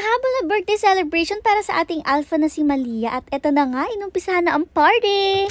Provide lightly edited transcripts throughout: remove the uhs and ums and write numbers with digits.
Mahabol na birthday celebration para sa ating alpha na si Malia at eto na nga, inumpisahan na ang party!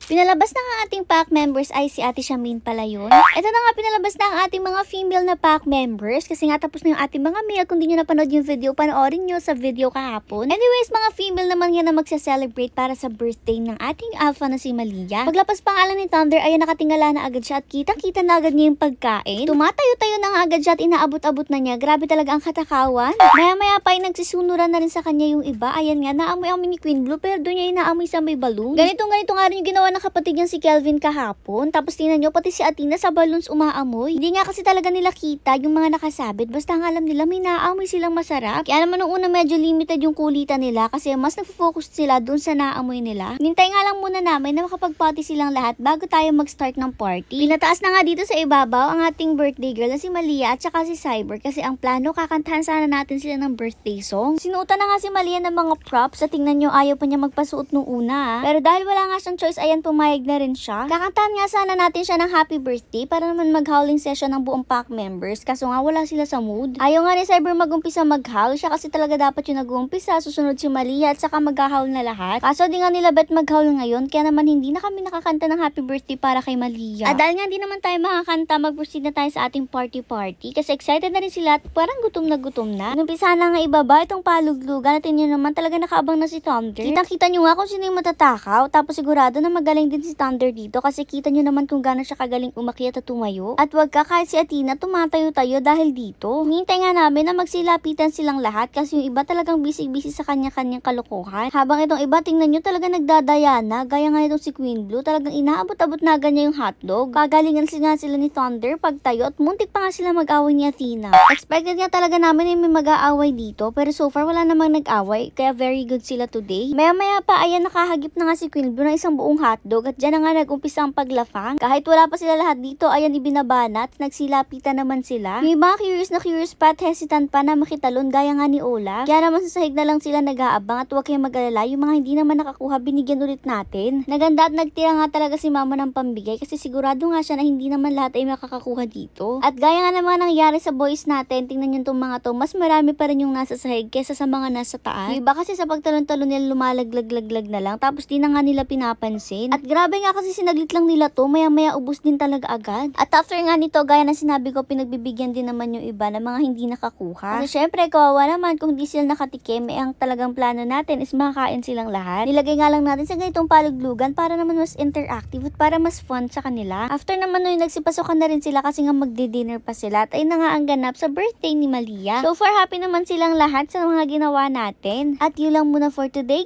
Pinalabas na nga ating pack members ay si Ate Shamin pala yun. Ito na nga pinalabas na ang ating mga female na pack members kasi nga tapos na yung ating mga male. Kung di nyo napanood yung video, panoorin nyo sa video kahapon. Anyways, mga female naman yan na magsa-celebrate para sa birthday ng ating alpha na si Malia. Paglapas pangalan ni Thunder, ayan nakatingala na agad siya at kitang-kita na agad niya yung pagkain. Tumatayo-tayo na nga agad siya at inaabot-abot na niya. Grabe talaga ang katakawan. Maya-maya pa ay nagsisunuran na rin sa kanya yung iba. Ayan nga, naamoy-amoy ni Queen Blue pero doon niya inaamoy sa may balloon. Ganito nga rin yung ginawa ng kapatid niyang si Kelvin kahapon. Tapos tingnan nyo, pati si Athena sa balloons umaamoy. Hindi nga kasi talaga nila kita yung mga nakasabit. Basta ang alam nila, may naamoy silang masarap. Kaya naman nung una medyo limited yung kulitan nila kasi mas nagfo-focus sila dun sa naamoy nila. Nintay nga lang muna namin na makapag-party silang lahat bago tayo mag-start ng party. Pinataas na nga dito sa ibabaw ang ating birthday girl na si Malia at saka si Cyber kasi ang plano kakantahan sana natin sila ng birthday song. Sinuotan na nga si Malia ng mga props at tingnan nyo ayaw pa niya magpasuot nung una. Pero dahil wala nga siyang choice, ayan pumayag na rin siya. Kakantahan nga sana natin siya ng happy birthday para naman mag-howling session ng buong pack members kaso nga wala sila sa mood. Ayaw nga ni Cyber mag-umpisa mag-howl siya kasi talaga dapat yung nag-uumpisa, susunod si Malia at saka mag-howl na lahat. Kaso di nga nila bet mag-howl ngayon kaya naman hindi na kami nakakanta ng happy birthday para kay Malia. At dahil nga hindi naman tayo makakanta, mag-proceed na tayo sa ating party kasi excited na rin sila at parang gutom na. Inumpisa na nga ibaba itong paluglugan at yun naman talaga nakaabang na si Thunder. Kitang-kita nyo nga kung sino yung matatakaw tapos sigurado na magaling din si Thunder dito kasi kita nyo naman kung gaano siya kagaling umakyat at tumayo. At wag ka kahit si Athena tumatayo-tayo dahil dito. Hintay nga namin na magsilapitan silang lahat kasi yung iba talagang busy-busy sa kanya-kanyang kalokohan. Habang itong iba tingnan nyo talaga nagdadaya na. Gaya nga itong si Queen Blue talagang inaabot-abot na ganyan yung hotdog. Kagalingan nga sila ni Thunder pagtayo at muntik pa nga sila mag-away ni Athena. Expected nga talaga namin na may mag-aaway dito pero so far wala namang nag-away kaya very good sila today. Maya-maya pa ayan nakahagip na nga si Queen Blue ng isang buong hotdog at dyan na nga nag-umpisa ang paglafang. Kahit wala pa sila lahat dito, ayan ibinabanat, nagsilapitan naman sila. Yung mga curious pa at hesitant pa na makitalon gaya nga ni Olaf. Kaya naman sa sahig na lang sila nag-aabang at huwag kayong mag-alala, yung mga hindi naman nakakuha binigyan ulit natin. Naganda at nagtira nga talaga si mama ng pambigay kasi sigurado nga siya na hindi naman lahat ay makakakuha dito. At gaya nga naman nangyari sa boys natin, tingnan nyo itong mga to, mas marami pa rin yung nasa sahig kesa sa mga nasa taas. Yung iba kasi sa pagtalon-talon nila lumalaglag na lang tapos di na nga nila pinapansin. At grabe nga kasi sinaglit lang nila to, maya-maya ubos din talaga agad. At after nga nito, gaya na sinabi ko, pinagbibigyan din naman yung iba na mga hindi nakakuha. Kasi syempre, kawawa naman kung di sila nakatikim, ang talagang plano natin is makakain silang lahat. Nilagay nga lang natin sa ganitong paluglugan para naman mas interactive at para mas fun sa kanila. After naman nun, nagsipasukan na rin sila kasi nga magdi-dinner pa sila at ayun na nga ang ganap sa birthday ni Malia. So far, happy naman silang lahat sa mga ginawa natin. At yun lang muna for today.